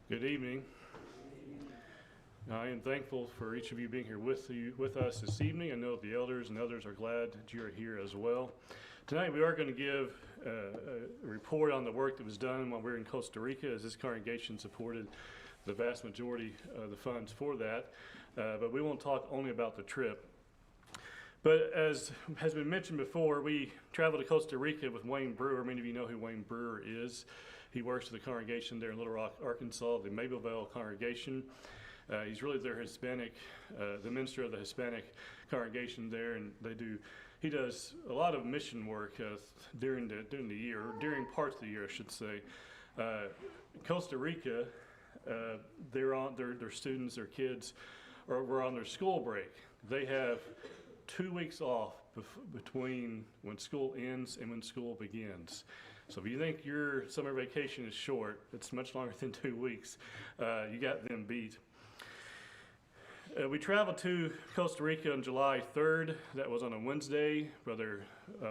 Good evening. I am thankful for each of you being here with us this evening. I know the elders and others are glad that you are here as well. Tonight we are going to give a report on the work that was done while we were in Costa Rica, as this congregation supported the vast majority of the funds for that. But we won't talk only about the trip. But as has been mentioned before, we traveled to Costa Rica with Wayne Brewer. Many of you know who Wayne Brewer is. He works for the congregation there in Little Rock, Arkansas, the Mableville congregation. He's really their Hispanic, the minister of the Hispanic congregation there, and he does a lot of mission work during the year, or during parts of the year, I should say. Costa Rica, their students, their kids, were on their school break. They have 2 weeks off between when school ends and when school begins. So if you think your summer vacation is short, it's much longer than 2 weeks. You got them beat. We traveled to Costa Rica on July 3rd. That was on a Wednesday. Brother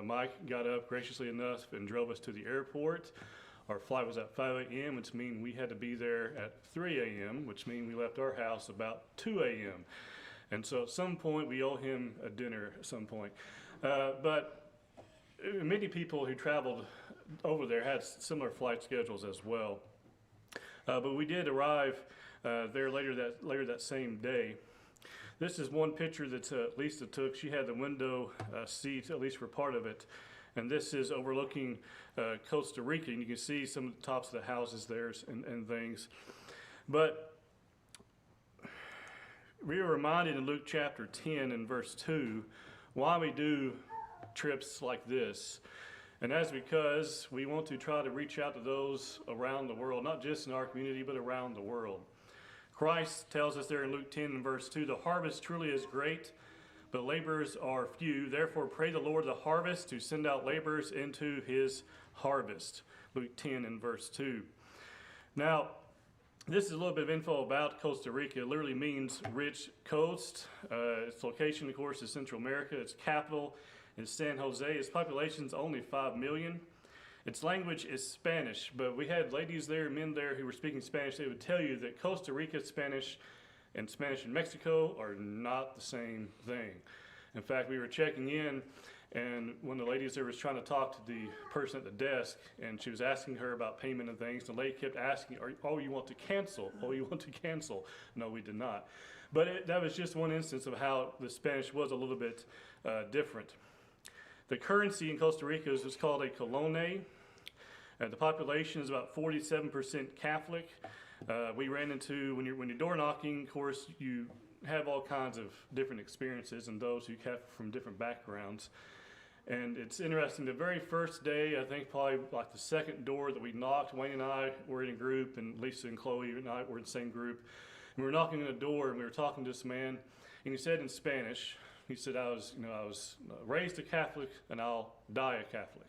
Mike got up graciously enough and drove us to the airport. Our flight was at 5 a.m., which means we had to be there at 3 a.m., which means we left our house about 2 a.m. And so at some point, we owe him a dinner at some point. But many people who traveled over there had similar flight schedules as well. But we did arrive there later that same day. This is one picture that Lisa took. She had the window seat, at least for part of it. And this is overlooking Costa Rica. And you can see some of the tops of the houses there and things. But we are reminded in Luke chapter 10 and verse 2 why we do trips like this. And that's because we want to try to reach out to those around the world, not just in our community, but around the world. Christ tells us there in Luke 10 and verse 2, the harvest truly is great, but laborers are few. Therefore, pray the Lord of the harvest to send out laborers into his harvest. Luke 10 and verse 2. Now, this is a little bit of info about Costa Rica. It literally means rich coast. Its location, of course, is Central America. Its capital is San Jose. Its population is only 5 million. Its language is Spanish, but we had ladies there, men there who were speaking Spanish. They would tell you that Costa Rica Spanish and Spanish in Mexico are not the same thing. In fact, we were checking in, and one of the ladies there was trying to talk to the person at the desk, and she was asking her about payment and things. The lady kept asking, oh, you want to cancel? Oh, you want to cancel? No, we did not. But that was just one instance of how the Spanish was a little bit different. The currency in Costa Rica is called a colone. The population is about 47% Catholic. We ran into, when you're door knocking, of course, you have all kinds of different experiences and those who have from different backgrounds. And it's interesting, the very first day, I think probably like the second door that we knocked, Wayne and I were in a group, and Lisa and Chloe and I were in the same group. And we were knocking on the door, and we were talking to this man, and he said in Spanish, he said, I was raised a Catholic, and I'll die a Catholic.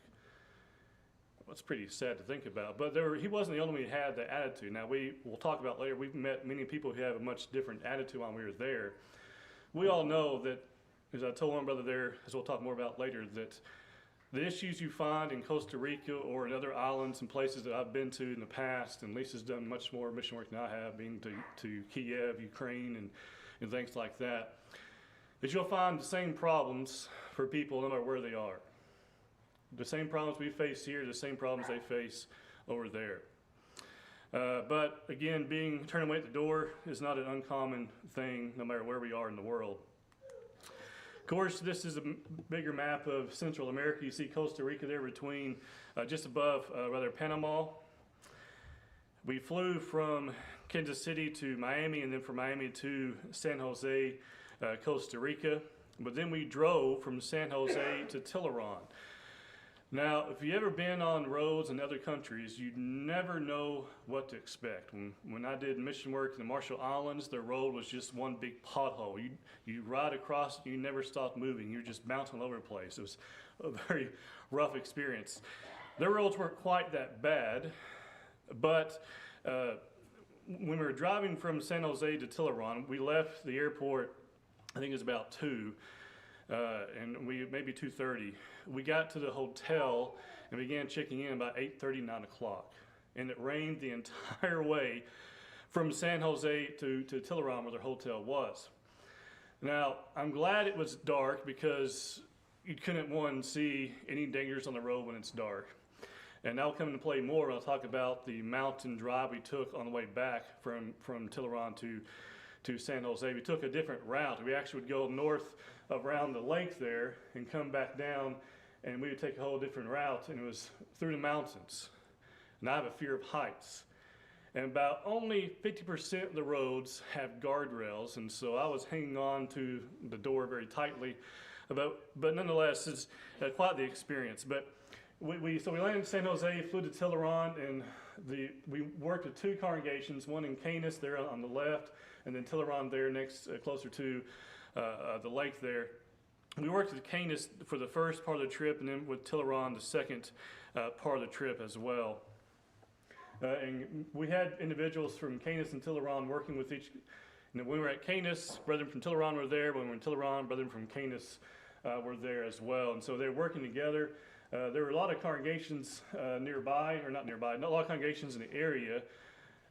Well, it's pretty sad to think about, but he wasn't the only one who had that attitude. Now, we'll talk about later, we've met many people who have a much different attitude when we were there. We all know that, as I told one brother there, as we'll talk more about later, that the issues you find in Costa Rica or in other islands and places that I've been to in the past, and Lisa's done much more mission work than I have, being to Kiev, Ukraine, and things like that, is you'll find the same problems for people no matter where they are. The same problems we face here, the same problems they face over there. But again, being turned away at the door is not an uncommon thing no matter where we are in the world. Of course, this is a bigger map of Central America. You see Costa Rica there between, just above, Panama. We flew from Kansas City to Miami, and then from Miami to San Jose, Costa Rica. But then we drove from San Jose to Tiburon. Now, if you've ever been on roads in other countries, you never know what to expect. When I did mission work in the Marshall Islands, the road was just one big pothole. You ride across, you never stop moving. You're just bouncing all over the place. It was a very rough experience. Their roads weren't quite that bad, but when we were driving from San Jose to Tiburon, we left the airport, I think it was about 2. And maybe 2:30. We got to the hotel and began checking in about 8:30, 9 o'clock. And it rained the entire way from San Jose to Tilleron where their hotel was. Now, I'm glad it was dark because you couldn't, one, see any dangers on the road when it's dark. And that'll come into play more when I'll talk about the mountain drive we took on the way back from Tilleron to San Jose. We took a different route. We actually would go north around the lake there and come back down, and we would take a whole different route, and it was through the mountains. And I have a fear of heights. And about only 50% of the roads have guardrails, and so I was hanging on to the door very tightly. But nonetheless, it's quite the experience. But so we landed in San Jose, flew to Tilleron, and we worked with two congregations, one in Canis there on the left, and then Tilleron there next, closer to the lake there. We worked with Canis for the first part of the trip, and then with Tilleron the second part of the trip as well. And we had individuals from Canis and Tilleron working with each. When we were at Canis, brethren from Tilleron were there. When we were in Tilleron, brethren from Canis were there as well. And so they were working together. There were a lot of congregations nearby, or not nearby, not a lot of congregations in the area.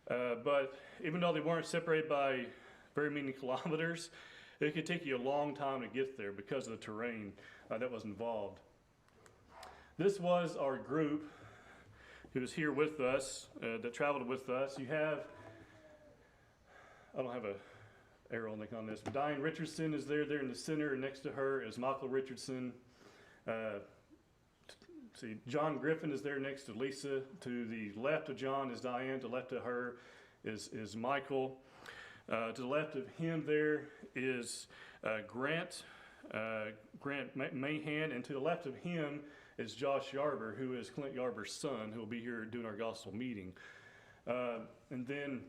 But even though they weren't separated by very many kilometers, it could take you a long time to get there because of the terrain that was involved. This was our group who was here with us, that traveled with us. You have, I don't have a arrow link on this, but Diane Richardson is there in the center, and next to her is Michael Richardson. See, John Griffin is there next to Lisa. To the left of John is Diane. To the left of her is Michael. To the left of him there is Grant Mahan, and to the left of him is Josh Yarber, who is Clint Yarber's son, who will be here doing our gospel meeting. And then,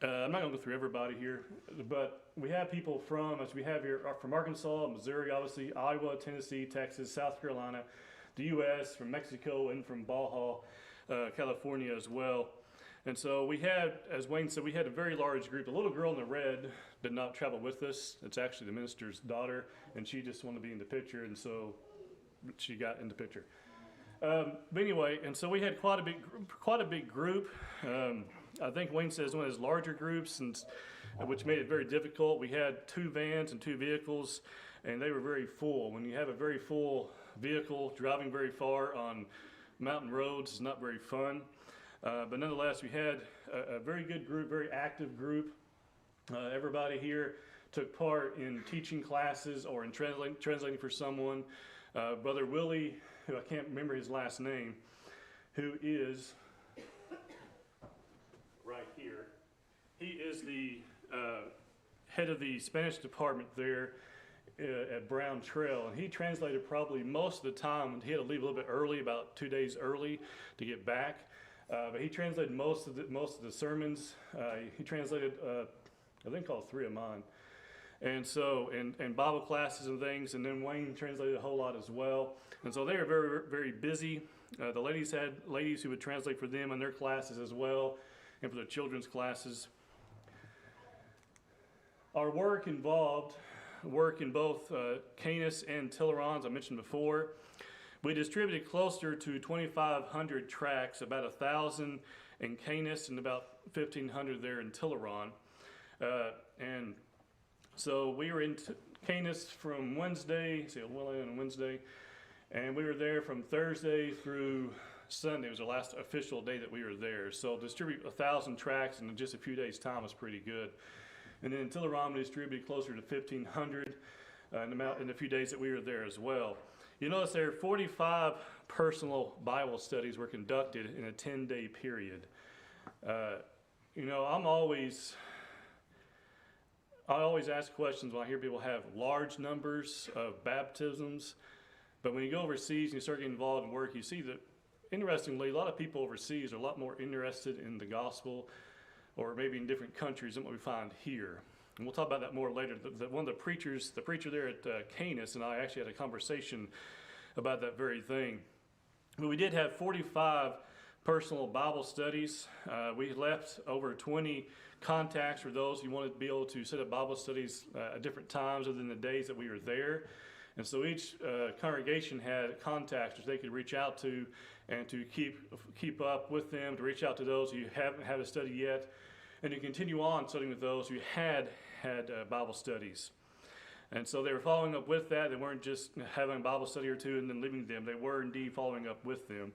I'm not going to go through everybody here, but we have people from, as we have here, from Arkansas, Missouri, obviously, Iowa, Tennessee, Texas, South Carolina, the U.S., from Mexico, and from Baja, California as well. And so we had, as Wayne said, we had a very large group. The little girl in the red did not travel with us. It's actually the minister's daughter, and she just wanted to be in the picture, and so she got in the picture. But anyway, and so we had quite a big group. I think Wayne says one of his larger groups, which made it very difficult. We had 2 vans and 2 vehicles, and they were very full. When you have a very full vehicle driving very far on mountain roads, it's not very fun. But nonetheless, we had a very good group, very active group. Everybody here took part in teaching classes or in translating for someone. Brother Willie, who I can't remember his last name, who is right here. He is the head of the Spanish department there at Brown Trail, and he translated probably most of the time. He had to leave a little bit early, about 2 days early, to get back. But he translated most of the sermons. He translated, I think, all 3 of mine. And so, and Bible classes and things, and then Wayne translated a whole lot as well. And so they were very, very busy. The ladies had ladies who would translate for them in their classes as well, and for their children's classes. Our work involved work in both Canis and Tilleron, as I mentioned before. We distributed closer to 2,500 tracts, about 1,000 in Canis and about 1,500 there in Tilleron. And so we were in Canis from Wednesday, on Wednesday, and we were there from Thursday through Sunday. It was the last official day that we were there. So distribute 1,000 tracts in just a few days' time was pretty good. And then in Tilleron, we distributed closer to 1,500 in the few days that we were there as well. You notice there 45 personal Bible studies were conducted in a 10-day period. You know, I always ask questions when I hear people have large numbers of baptisms, but when you go overseas and you start getting involved in work, you see that, interestingly, a lot of people overseas are a lot more interested in the gospel, or maybe in different countries, than what we find here. And we'll talk about that more later. One of the preacher there at Canis and I actually had a conversation about that very thing. But we did have 45 personal Bible studies. We left over 20 contacts for those who wanted to be able to set up Bible studies at different times other than the days that we were there. And so each congregation had contacts which they could reach out to and to keep up with them, to reach out to those who haven't had a study yet, and to continue on studying with those who had Bible studies. And so they were following up with that. They weren't just having a Bible study or two and then leaving them. They were indeed following up with them.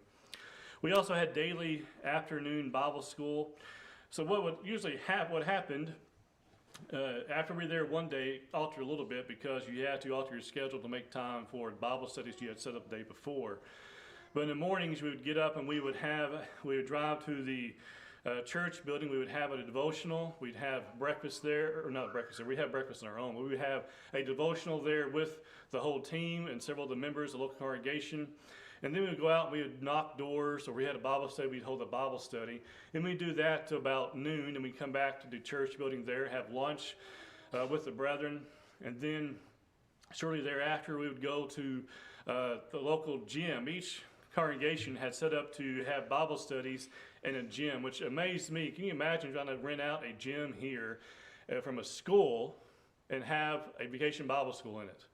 We also had daily afternoon Bible school. So what happened after we were there one day, altered a little bit because you had to alter your schedule to make time for Bible studies you had set up the day before. But in the mornings, we would get up and we would drive to the church building. We would have a devotional. We'd have breakfast there, or not breakfast there. We'd have breakfast on our own. We would have a devotional there with the whole team and several of the members of the local congregation. And then we would go out and we would knock doors, or we had a Bible study, we'd hold a Bible study. And we'd do that to about noon, and we'd come back to the church building there, have lunch with the brethren. And then shortly thereafter, we would go to the local gym. Each congregation had set up to have Bible studies in a gym, which amazed me. Can you imagine trying to rent out a gym here from a school and have a vacation Bible school in it?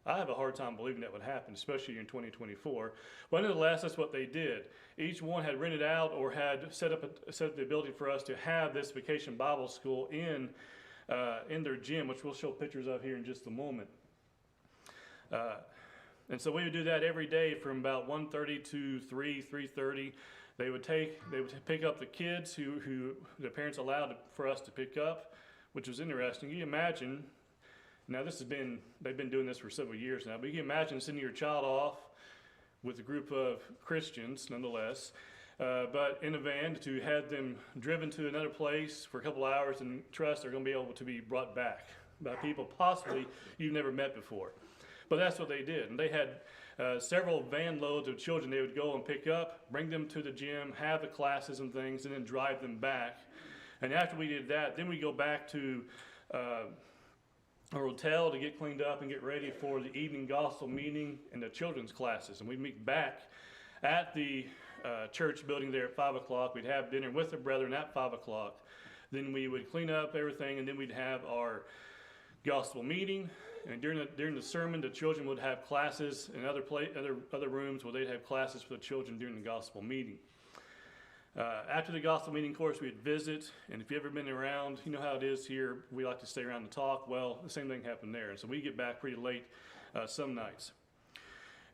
I have a hard time believing that would happen, especially in 2024. But nonetheless, that's what they did. Each one had rented out or had set up the ability for us to have this vacation Bible school in their gym, which we'll show pictures of here in just a moment. And so we would do that every day from about 1:30 to 3:30. They would pick up the kids who the parents allowed for us to pick up, which was interesting. You imagine. Now they've been doing this for several years now, but you can imagine sending your child off with a group of Christians nonetheless, but in a van to have them driven to another place for a couple hours and trust they're going to be able to be brought back by people possibly you've never met before. But that's what they did, and they had several van loads of children they would go and pick up, bring them to the gym, have the classes and things, and then drive them back. And after we did that, then we go back to our hotel to get cleaned up and get ready for the evening gospel meeting and the children's classes. And we'd meet back at the church building there at 5 o'clock. We'd have dinner with the brethren at 5 o'clock. Then we would clean up everything, and then we'd have our gospel meeting. And during the sermon, the children would have classes in other rooms where they'd have classes for the children during the gospel meeting. After the gospel meeting, of course, we'd visit, and if you've ever been around, you know how it is here. We like to stay around and talk. Well, the same thing happened there, and so we get back pretty late some nights.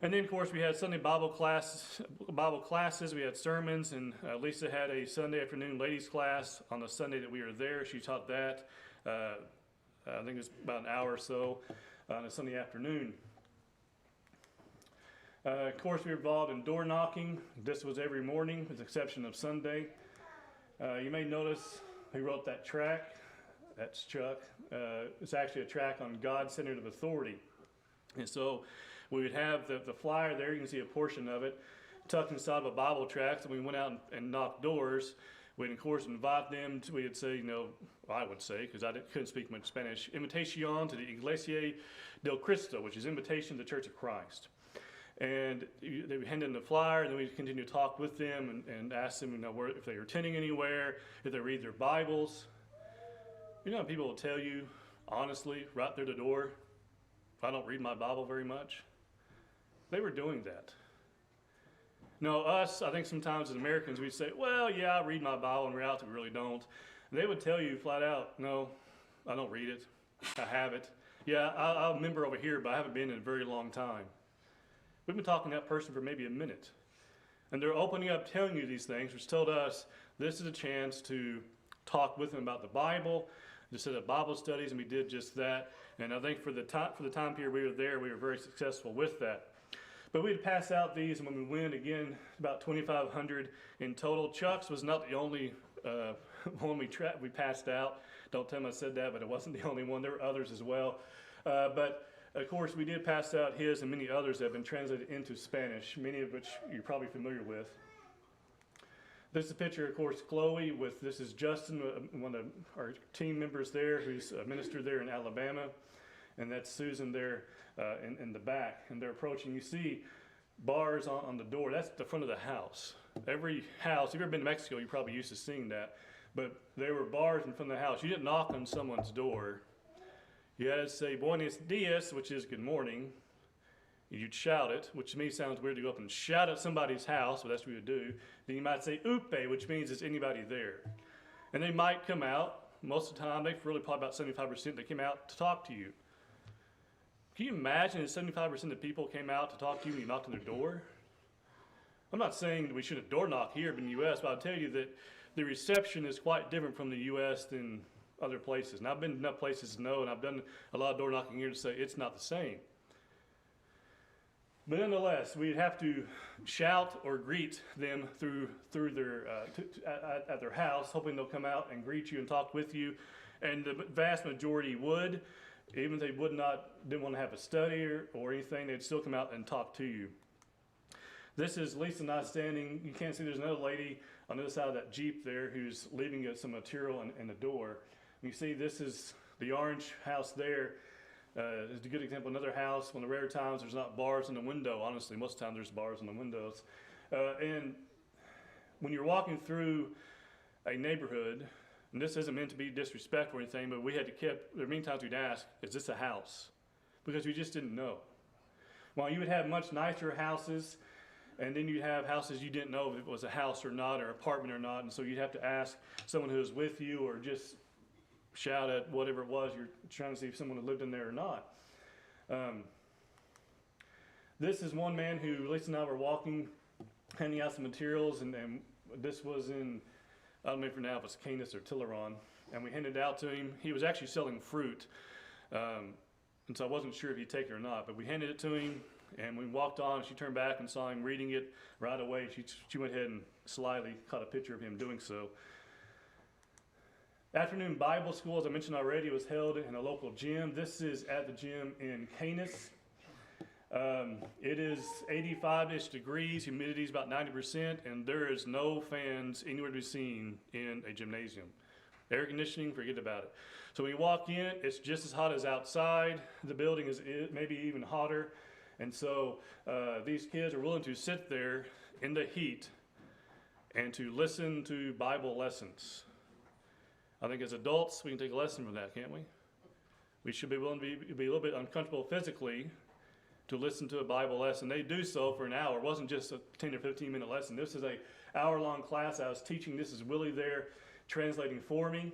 And then, of course, we had Sunday Bible classes. We had sermons, and Lisa had a Sunday afternoon ladies class on the Sunday that we were there. She taught that. I think it was about an hour or so on a Sunday afternoon. Of course, we were involved in door knocking. This was every morning, with the exception of Sunday. You may notice he wrote that track. That's Chuck. It's actually a track on God-centered authority. And so we would have the flyer there. You can see a portion of it tucked inside of a Bible tract. And we went out and knocked doors. We'd, of course, invite them to, we'd say, I would say, because I couldn't speak much Spanish, invitación to the Iglesia del Cristo, which is invitation to the Church of Christ. And they would hand in the flyer, and then we'd continue to talk with them and ask them, if they were attending anywhere, if they read their Bibles. You know how people will tell you, honestly, right through the door, if I don't read my Bible very much? They were doing that. No, us, I think sometimes as Americans, we'd say, well, yeah, I read my Bible. In reality, we really don't. And they would tell you flat out, no, I don't read it. I have it. Yeah, I'm a member over here, but I haven't been in a very long time. We've been talking to that person for maybe a minute. And they're opening up, telling you these things, which told us this is a chance to talk with them about the Bible, to set up Bible studies, and we did just that. And I think for the time period we were there, we were very successful with that. But we'd pass out these, and when we went, again, about 2,500 in total. Chuck's was not the only one we passed out. Don't tell him I said that, but it wasn't the only one. There were others as well. But of course, we did pass out his and many others that have been translated into Spanish, many of which you're probably familiar with. This is a picture, of course, Chloe this is Justin, one of our team members there, who's a minister there in Alabama. And that's Susan there in the back. And they're approaching. You see bars on the door. That's the front of the house. Every house, if you've ever been to Mexico, you're probably used to seeing that. But there were bars in front of the house. You didn't knock on someone's door. You had to say, buenos dias, which is good morning. You'd shout it, which to me sounds weird to go up and shout at somebody's house, but that's what you would do. Then you might say upe, which means is anybody there. And they might come out, most of the time, they really probably about 75%, they came out to talk to you. Can you imagine if 75% of people came out to talk to you when you knocked on their door? I'm not saying that we shouldn't door knock here in the U.S., but I'll tell you that the reception is quite different from the U.S. than other places. And I've been to enough places to know, and I've done a lot of door knocking here to say it's not the same. But nonetheless, we'd have to shout or greet them through their at their house, hoping they'll come out and greet you and talk with you. And the vast majority would, even if they didn't want to have a study or anything, they'd still come out and talk to you. This is Lisa and I standing. You can't see there's another lady on the other side of that Jeep there who's leaving some material in the door. You see this is the orange house there. It's a good example. Another house, one of the rare times there's not bars in the window. Honestly, most of the time there's bars in the windows. And when you're walking through a neighborhood, and this isn't meant to be disrespectful or anything, but there are many times we'd ask, is this a house? Because we just didn't know. While you would have much nicer houses, and then you'd have houses you didn't know if it was a house or not, or apartment or not, and so you'd have to ask someone who was with you or just shout at whatever it was you're trying to see if someone had lived in there or not. This is one man who Lisa and I were walking, handing out some materials, and this was in, I don't know for now if it's Canis or Tilleron, and we handed it out to him. He was actually selling fruit, and so I wasn't sure if he'd take it or not, but we handed it to him, and we walked on, and she turned back and saw him reading it right away. She went ahead and slyly caught a picture of him doing so. Afternoon Bible school, as I mentioned already, was held in a local gym. This is at the gym in Canis. It is 85-ish degrees, humidity is about 90%, and there is no fans anywhere to be seen in a gymnasium. Air conditioning, forget about it. So when you walk in, it's just as hot as outside. The building is maybe even hotter. And so these kids are willing to sit there in the heat and to listen to Bible lessons. I think as adults, we can take a lesson from that, can't we? We should be willing to be a little bit uncomfortable physically to listen to a Bible lesson. They do so for an hour. It wasn't just a 10 or 15-minute lesson. This is an hour-long class I was teaching. This is Willie there translating for me.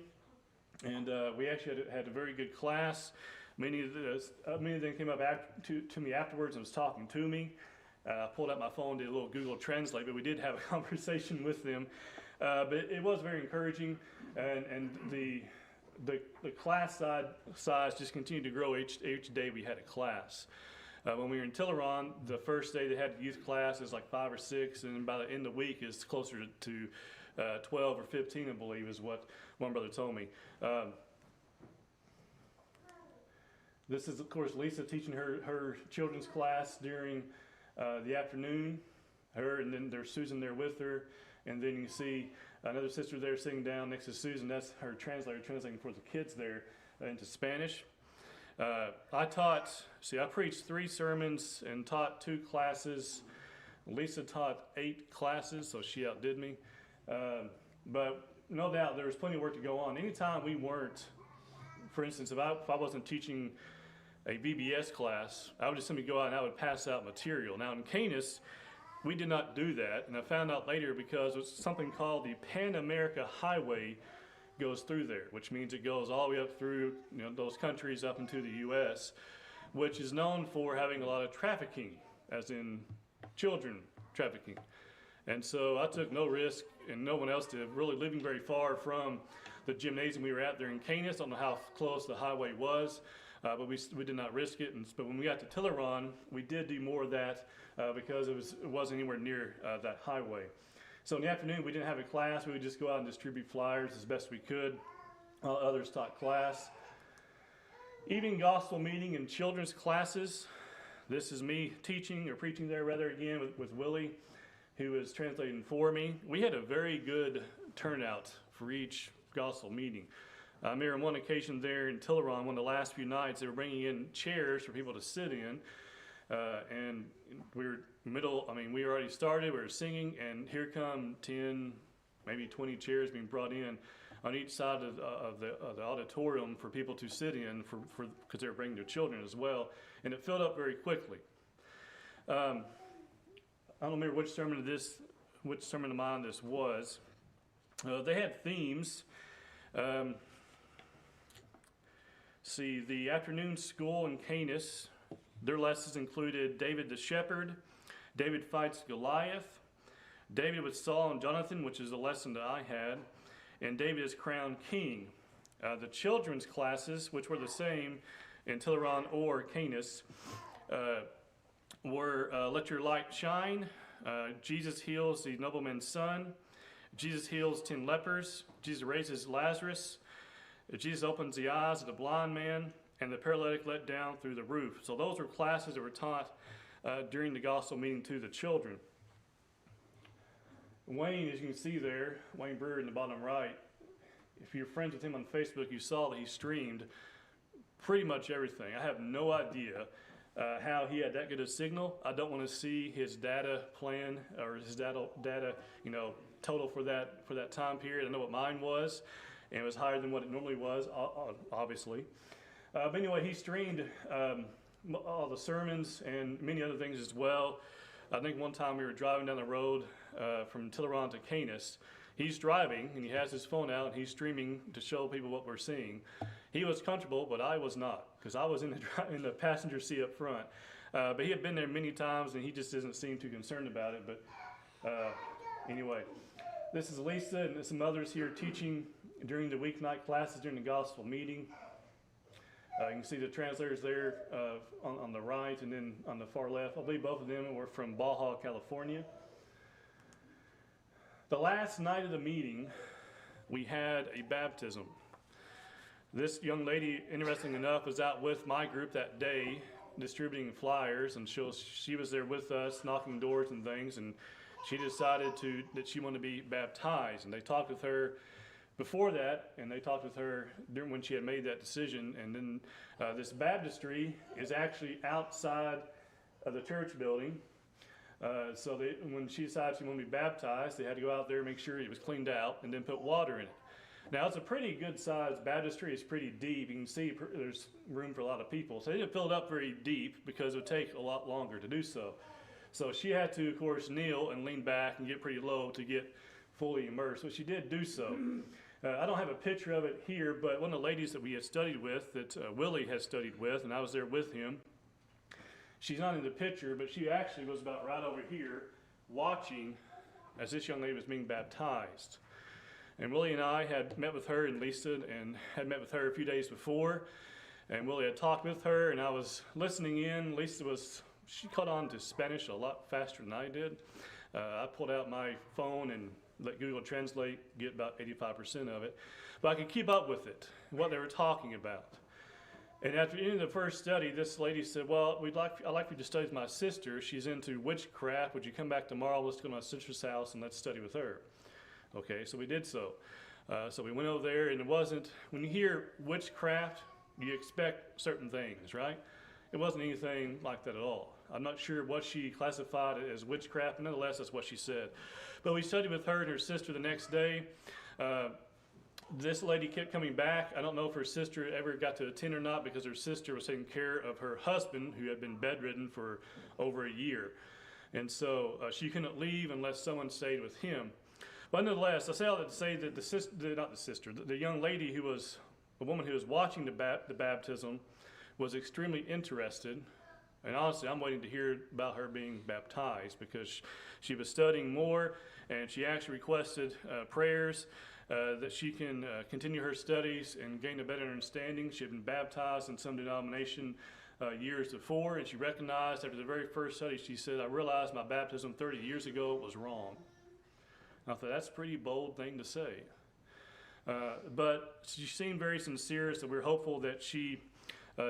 And we actually had a very good class. Many of them came up to me afterwards and was talking to me. I pulled out my phone, did a little Google Translate, but we did have a conversation with them. But it was very encouraging, and the class size just continued to grow each day we had a class. When we were in Tilleron, the first day they had youth class is like 5 or 6, and by the end of the week is closer to 12 or 15, I believe, is what one brother told me. This is, of course, Lisa teaching her children's class during the afternoon. Her, and then there's Susan there with her. And then you can see another sister there sitting down next to Susan. That's her translator translating for the kids there into Spanish. I preached 3 sermons and taught 2 classes. Lisa taught 8 classes, so she outdid me. But no doubt there was plenty of work to go on. Anytime we weren't, for instance, if I wasn't teaching a VBS class, I would just simply go out and I would pass out material. Now in Canis, we did not do that, and I found out later because it's something called the Pan America Highway goes through there, which means it goes all the way up through those countries up into the U.S., which is known for having a lot of trafficking, as in children trafficking. And so I took no risk, and no one else did, really living very far from the gymnasium we were at there in Canis. I don't know how close the highway was, but we did not risk it. But when we got to Tilleron, we did do more of that because it wasn't anywhere near that highway. So in the afternoon, we didn't have a class. We would just go out and distribute flyers as best we could. Others taught class. Evening gospel meeting and children's classes. This is me teaching or preaching there rather again with Willie, who is translating for me. We had a very good turnout for each gospel meeting. I remember on one occasion there in Tilleron, one of the last few nights, they were bringing in chairs for people to sit in. And we already started, we were singing, and here come 10, maybe 20 chairs being brought in on each side of the auditorium for people to sit in because they were bringing their children as well. And it filled up very quickly. I don't remember which sermon of mine this was. They had themes, Um, see, the afternoon school in Canis, their lessons included David the shepherd, David fights Goliath, David with Saul and Jonathan, which is a lesson that I had, and David is crowned king. The children's classes, which were the same in Tileron or Canis, were Let Your Light Shine, Jesus heals the nobleman's son, Jesus heals 10 lepers, Jesus raises Lazarus, Jesus opens the eyes of the blind man, and the paralytic let down through the roof. So those were classes that were taught during the gospel meeting to the children. Wayne, as you can see there, Wayne Brewer in the bottom right, if you're friends with him on Facebook, you saw that he streamed pretty much everything. I have no idea how he had that good a signal. I don't want to see his data plan or his data total for that time period. I know what mine was, and it was higher than what it normally was, obviously. But anyway, he streamed all the sermons and many other things as well. I think one time we were driving down the road from Tileron to Canis. He's driving, and he has his phone out, and he's streaming to show people what we're seeing. He was comfortable, but I was not, because I was in the passenger seat up front. But he had been there many times, and he just doesn't seem too concerned about it. But anyway, this is Lisa and some others here teaching during the weeknight classes during the gospel meeting. You can see the translators there on the right, and then on the far left. I believe both of them were from Baja, California. The last night of the meeting, we had a baptism. This young lady, interesting enough, was out with my group that day distributing flyers, and she was there with us knocking doors and things, and she decided that she wanted to be baptized. And they talked with her before that, and they talked with her during when she had made that decision. And then this baptistry is actually outside of the church building. So when she decided she wanted to be baptized, they had to go out there, make sure it was cleaned out, and then put water in it. Now, it's a pretty good sized baptistry. It's pretty deep. You can see there's room for a lot of people. So they didn't fill it up very deep because it would take a lot longer to do so. So she had to, of course, kneel and lean back and get pretty low to get fully immersed. So she did do so. I don't have a picture of it here, but one of the ladies that we had studied with, that Willie had studied with, and I was there with him, she's not in the picture, but she actually was about right over here watching as this young lady was being baptized. And Willie and I had met with her, and Lisa and had met with her a few days before, and Willie had talked with her, and I was listening in. Lisa she caught on to Spanish a lot faster than I did. I pulled out my phone and let Google Translate get about 85% of it, but I could keep up with it, what they were talking about. And at the end of the first study, this lady said, well, I'd like you to study with my sister. She's into witchcraft. Would you come back tomorrow? Let's go to my sister's house and let's study with her. Okay, so we did so. So we went over there, and it wasn't, when you hear witchcraft, you expect certain things, right? It wasn't anything like that at all. I'm not sure what she classified as witchcraft, but nonetheless, that's what she said. But we studied with her and her sister the next day. This lady kept coming back. I don't know if her sister ever got to attend or not, because her sister was taking care of her husband, who had been bedridden for over a year. And so she couldn't leave unless someone stayed with him. But nonetheless, I say all that to say that the young lady the woman who was watching the baptism was extremely interested. And honestly, I'm waiting to hear about her being baptized, because she was studying more, and she actually requested prayers that she can continue her studies and gain a better understanding. She had been baptized in some denomination years before, and she recognized after the very first study, she said, I realized my baptism 30 years ago was wrong. And I thought, that's a pretty bold thing to say. But she seemed very sincere, so we're hopeful that she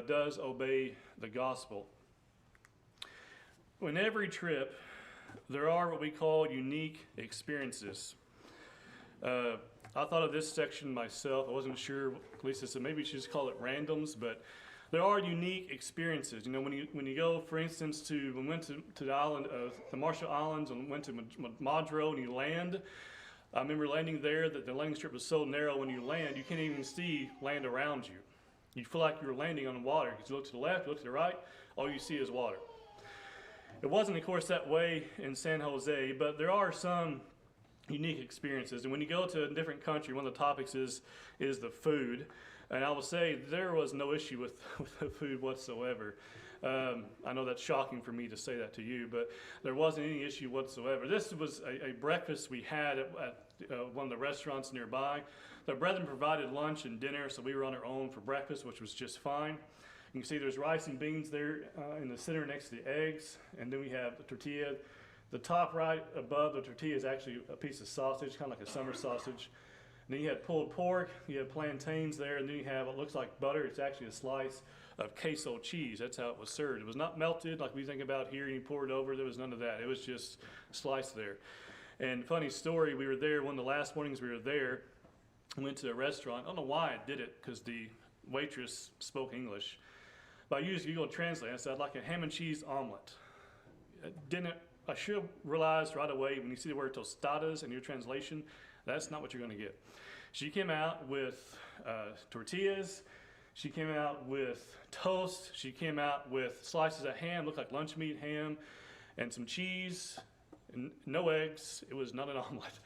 does obey the gospel. In every trip, there are what we call unique experiences. I thought of this section myself. I wasn't sure. Lisa said maybe we should just call it randoms, but there are unique experiences. You know, when you go, for instance, we went to the island of the Marshall Islands and went to Madro, and you land. I remember landing there, that the landing strip was so narrow. When you land, you can't even see land around you. You feel like you're landing on water, because you look to the left, you look to the right, all you see is water. It wasn't, of course, that way in San Jose, but there are some unique experiences. And when you go to a different country, one of the topics is the food. And I will say there was no issue with the food whatsoever. I know that's shocking for me to say that to you, but there wasn't any issue whatsoever. This was a breakfast we had at one of the restaurants nearby. The brethren provided lunch and dinner, so we were on our own for breakfast, which was just fine. You can see there's rice and beans there in the center next to the eggs, and then we have the tortilla. The top right above the tortilla is actually a piece of sausage, kind of like a summer sausage. And then you had pulled pork, you had plantains there, and then you have what looks like butter. It's actually a slice of queso cheese. That's how it was served. It was not melted like we think about here and you pour it over. There was none of that. It was just sliced there. And funny story, we were there, one of the last mornings we were there, we went to a restaurant. I don't know why I did it, because the waitress spoke English. But I used Google Translate. I said, I'd like a ham and cheese omelet. I should have realized right away when you see the word tostadas in your translation, that's not what you're going to get. She came out with tortillas. She came out with toast. She came out with slices of ham, looked like lunch meat ham, and some cheese, and no eggs. It was not an omelet.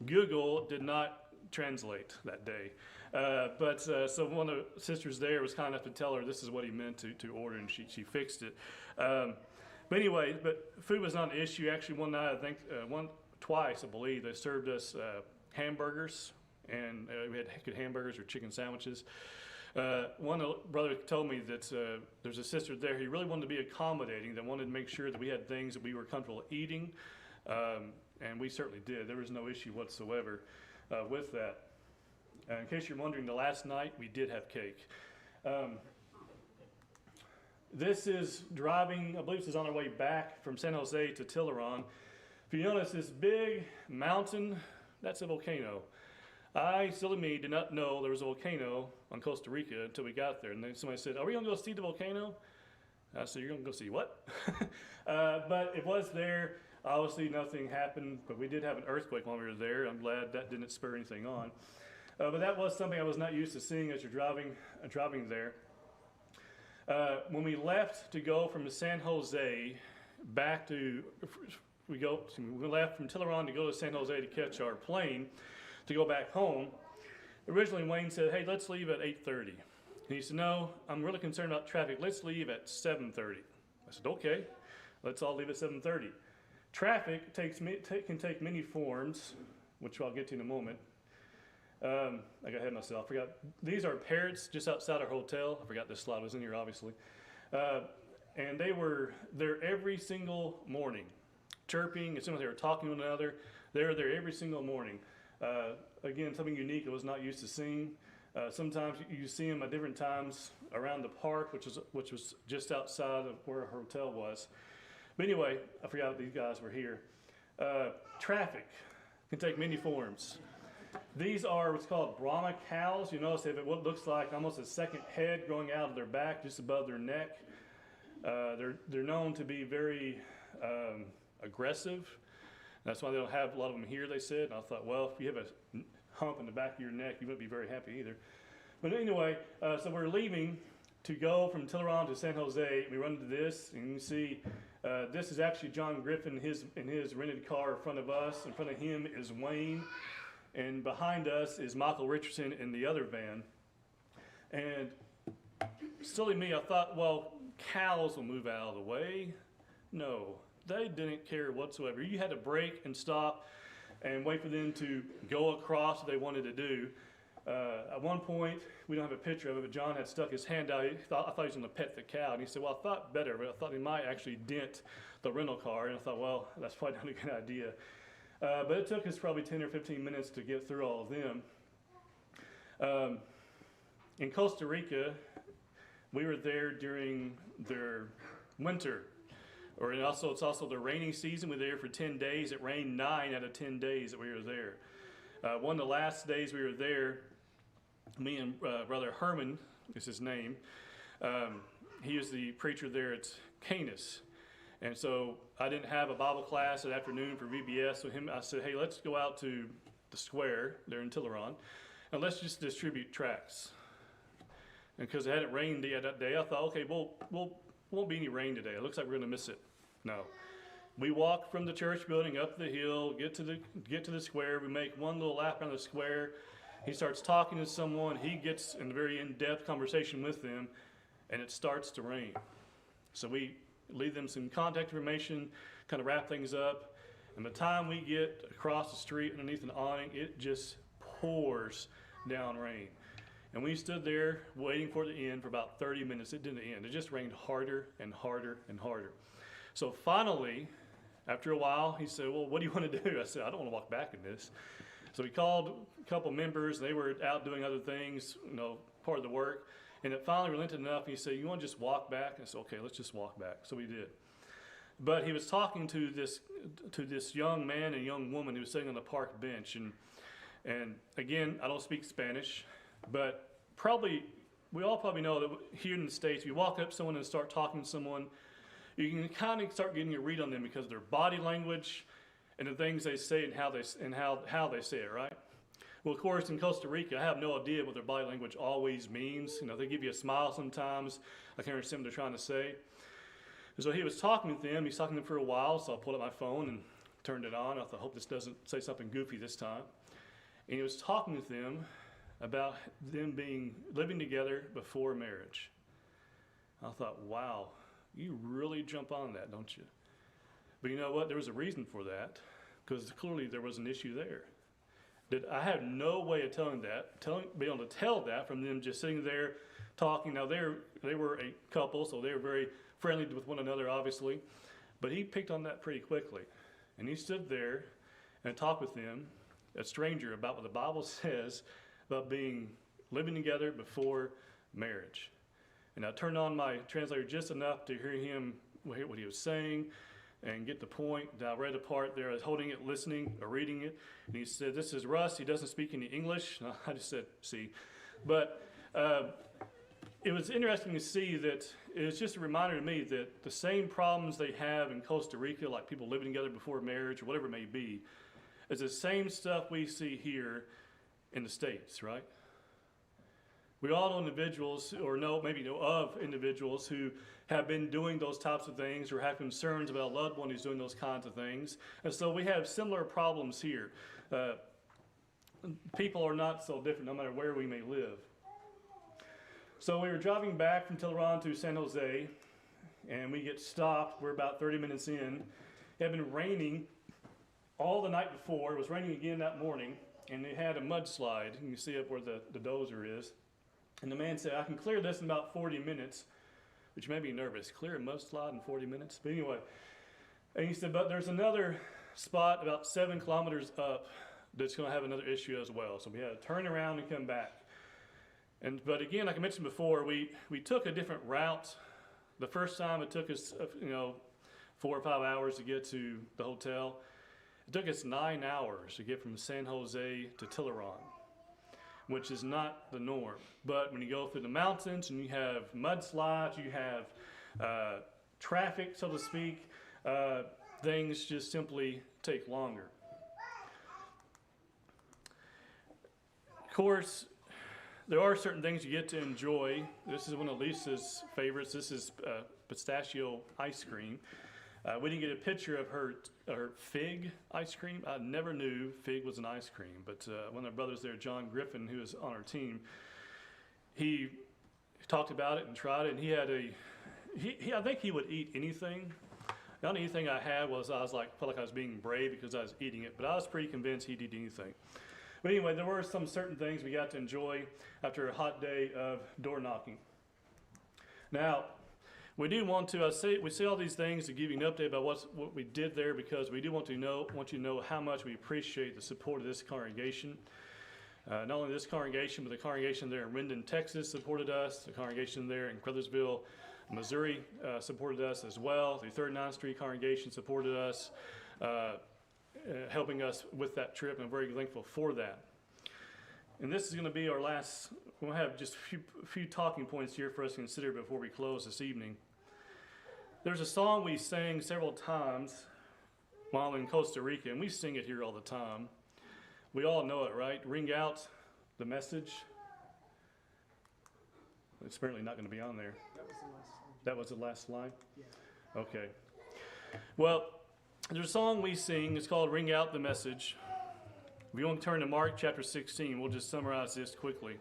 Google did not translate that day. So one of the sisters there was kind enough to tell her this is what he meant to order, and she fixed it. But anyway, food was not an issue. Actually, one night, I think, twice, I believe, they served us hamburgers, and we had good hamburgers or chicken sandwiches. One brother told me that there's a sister there. He really wanted to be accommodating, that wanted to make sure that we had things that we were comfortable eating, and we certainly did. There was no issue whatsoever with that. In case you're wondering, the last night we did have cake. This is driving, I believe this is on our way back from San Jose to Tilleron. If you notice this big mountain, that's a volcano. I, silly me, did not know there was a volcano on Costa Rica until we got there. And then somebody said, are we going to go see the volcano? I said, you're going to go see what? But it was there. Obviously, nothing happened, but we did have an earthquake while we were there. I'm glad that didn't spur anything on. But that was something I was not used to seeing as you're driving there. When we left to go from San Jose back to, we left from Tilleron to go to San Jose to catch our plane to go back home. Originally, Wayne said, hey, let's leave at 8:30. And he said, no, I'm really concerned about traffic. Let's leave at 7:30. I said, okay, let's all leave at 7:30. Traffic can take many forms, which I'll get to in a moment. I got ahead of myself. I forgot. These are parrots just outside our hotel. I forgot this slide was in here, obviously. And they were there every single morning, chirping. As soon as they were talking to one another, they were there every single morning. Again, something unique I was not used to seeing. Sometimes you see them at different times around the park, which was just outside of where our hotel was. But anyway, I forgot these guys were here. Traffic can take many forms. These are what's called Brahma cows. You notice they have what looks like almost a second head growing out of their back, just above their neck. They're known to be very aggressive. That's why they don't have a lot of them here, they said. And I thought, well, if you have a hump in the back of your neck, you wouldn't be very happy either. But anyway, so we're leaving to go from Tilleron to San Jose. We run into this, and you can see this is actually John Griffin in his rented car in front of us. In front of him is Wayne, and behind us is Michael Richardson in the other van. And silly me, I thought, well, cows will move out of the way. No, they didn't care whatsoever. You had to brake and stop and wait for them to go across what they wanted to do. At one point, we don't have a picture of it, but John had stuck his hand out. I thought he was going to pet the cow. And he said, well, I thought better, but I thought he might actually dent the rental car. And I thought, well, that's probably not a good idea. But it took us probably 10 or 15 minutes to get through all of them. In Costa Rica, we were there during their winter. It's also the rainy season. We were there for 10 days. It rained 9 out of 10 days that we were there. One of the last days we were there, me and Brother Herman is his name. He was the preacher there at Canis. And so I didn't have a Bible class that afternoon for VBS. So I said, hey, let's go out to the square there in Tilleron, and let's just distribute tracts. And because it hadn't rained that day, I thought, okay, won't be any rain today. It looks like we're going to miss it. No. We walk from the church building up the hill, get to the square. We make one little lap around the square. He starts talking to someone. He gets in a very in-depth conversation with them, and it starts to rain. So we leave them some contact information, kind of wrap things up. And by the time we get across the street underneath an awning, it just pours down rain. And we stood there waiting for it to end for about 30 minutes. It didn't end. It just rained harder and harder and harder. So finally, after a while, he said, well, what do you want to do? I said, I don't want to walk back in this. So we called a couple members. They were out doing other things, part of the work. And it finally relented enough. He said, you want to just walk back? I said, okay, let's just walk back. So we did. But he was talking to this young man and young woman who was sitting on the park bench. And again, I don't speak Spanish, but we all probably know that here in the States, you walk up to someone and start talking to someone, you can kind of start getting a read on them because of their body language and the things they say and how they say it, right? Well, of course, in Costa Rica, I have no idea what their body language always means. They give you a smile sometimes. I can't understand what they're trying to say. And so he was talking with them. He's talking to them for a while, so I pulled up my phone and turned it on. I thought, I hope this doesn't say something goofy this time. And he was talking with them about them living together before marriage. I thought, wow, you really jump on that, don't you? But you know what? There was a reason for that, because clearly there was an issue there. That I had no way of being able to tell that from them just sitting there talking. Now they were a couple, so they were very friendly with one another, obviously. But he picked on that pretty quickly, and he stood there and talked with them, a stranger, about what the Bible says about living together before marriage. And I turned on my translator just enough to hear what he was saying and get the point. I read a part there, I was holding it, listening, or reading it, and he said, this is Russ, he doesn't speak any English. And I just said, see. But it was interesting to see that it was just a reminder to me that the same problems they have in Costa Rica, like people living together before marriage or whatever it may be, is the same stuff we see here in the States, right? We all know individuals, or maybe know of individuals who have been doing those types of things or have concerns about a loved one who's doing those kinds of things. And so we have similar problems here. People are not so different no matter where we may live. So we were driving back from Tiburon to San Jose, and we get stopped. We're about 30 minutes in. It had been raining all the night before. It was raining again that morning, and they had a mudslide. You can see up where the dozer is. And the man said, I can clear this in about 40 minutes, which made me nervous. Clear a mudslide in 40 minutes? But anyway, and he said, but there's another spot about 7 kilometers up that's going to have another issue as well. So we had to turn around and come back. But again, like I mentioned before, we took a different route. The first time it took us, 4 or 5 hours to get to the hotel. It took us 9 hours to get from San Jose to Tiburon, which is not the norm. But when you go through the mountains and you have mudslides, you have traffic, so to speak, things just simply take longer. Of course, there are certain things you get to enjoy. This is one of Lisa's favorites. This is pistachio ice cream. We didn't get a picture of her fig ice cream. I never knew fig was an ice cream, but one of our brothers there, John Griffin, who is on our team, he talked about it and tried it, and I think he would eat anything. The only thing I had was felt like I was being brave because I was eating it, but I was pretty convinced he'd eat anything. But anyway, there were some certain things we got to enjoy after a hot day of door knocking. Now, we do want to, we say all these things to give you an update about what we did there, because we do want you to know how much we appreciate the support of this congregation. Not only this congregation, but the congregation there in Rendon, Texas supported us. The congregation there in Crothersville, Missouri supported us as well. The 39th Street congregation supported us, helping us with that trip, and I'm very thankful for that. And this is going to be our last, we'll have just a few talking points here for us to consider before we close this evening. There's a song we sang several times while in Costa Rica, and we sing it here all the time. We all know it, right? Ring out the message. It's apparently not going to be on there. That was the last song. That was the last line? Yeah. Okay. Well, There's a song we sing. It's called Ring Out the Message. If you want to turn to Mark chapter 16, we'll just summarize this quickly.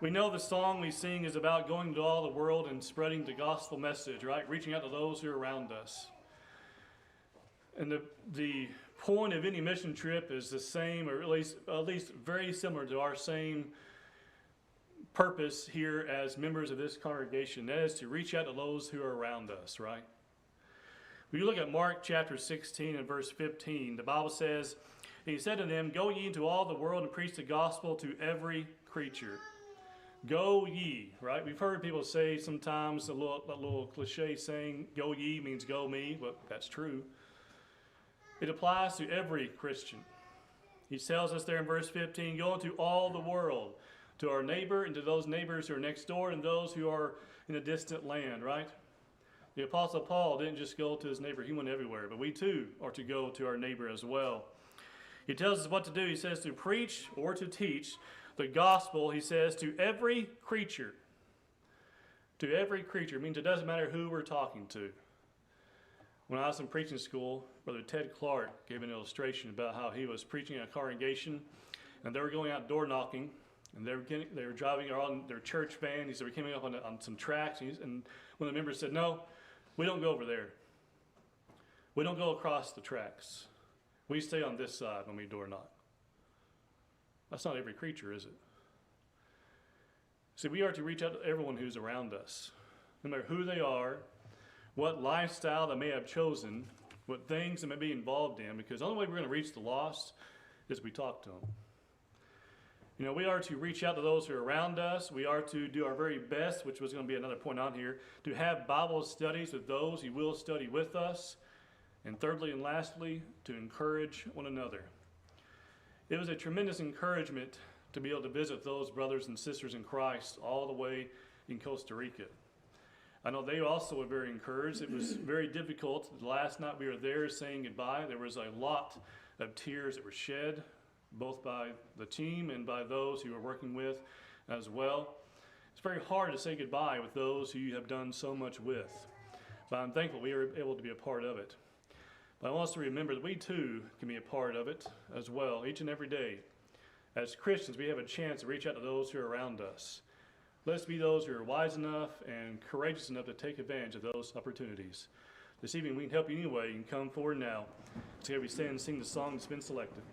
We know the song we sing is about going to all the world and spreading the gospel message, right? Reaching out to those who are around us. And the point of any mission trip is the same, or at least very similar to our same purpose here as members of this congregation. That is to reach out to those who are around us, right? When you look at Mark chapter 16 and verse 15, the Bible says, "He said to them, Go ye into all the world and preach the gospel to every creature." Go ye, right? We've heard people say sometimes a little cliche saying, go ye means go me, but that's true. It applies to every Christian. He tells us there in verse 15, go into all the world, to our neighbor and to those neighbors who are next door and those who are in a distant land, right? The Apostle Paul didn't just go to his neighbor, he went everywhere, but we too are to go to our neighbor as well. He tells us what to do. He says to preach or to teach the gospel, he says, to every creature. To every creature. It means it doesn't matter who we're talking to. When I was in preaching school, Brother Ted Clark gave an illustration about how he was preaching at a congregation, and they were going out door knocking, and they were driving on their church van. He said, we came up on some tracks, and one of the members said, no, we don't go over there. We don't go across the tracks. We stay on this side when we door knock. That's not every creature, is it? See, we are to reach out to everyone who's around us, no matter who they are, what lifestyle they may have chosen, what things they may be involved in, because the only way we're going to reach the lost is we talk to them. You know, we are to reach out to those who are around us. We are to do our very best, which was going to be another point on here, to have Bible studies with those who will study with us. And thirdly and lastly, to encourage one another. It was a tremendous encouragement to be able to visit those brothers and sisters in Christ all the way in Costa Rica. I know they also were very encouraged. It was very difficult. The last night we were there saying goodbye, there was a lot of tears that were shed, both by the team and by those who were working with as well. It's very hard to say goodbye with those who you have done so much with. But I'm thankful we were able to be a part of it. But I want us to remember that we too can be a part of it as well, each and every day. As Christians, we have a chance to reach out to those who are around us. Let's be those who are wise enough and courageous enough to take advantage of those opportunities. This evening, we can help you anyway. You can come forward now. Together we stand and sing the song that's been selected.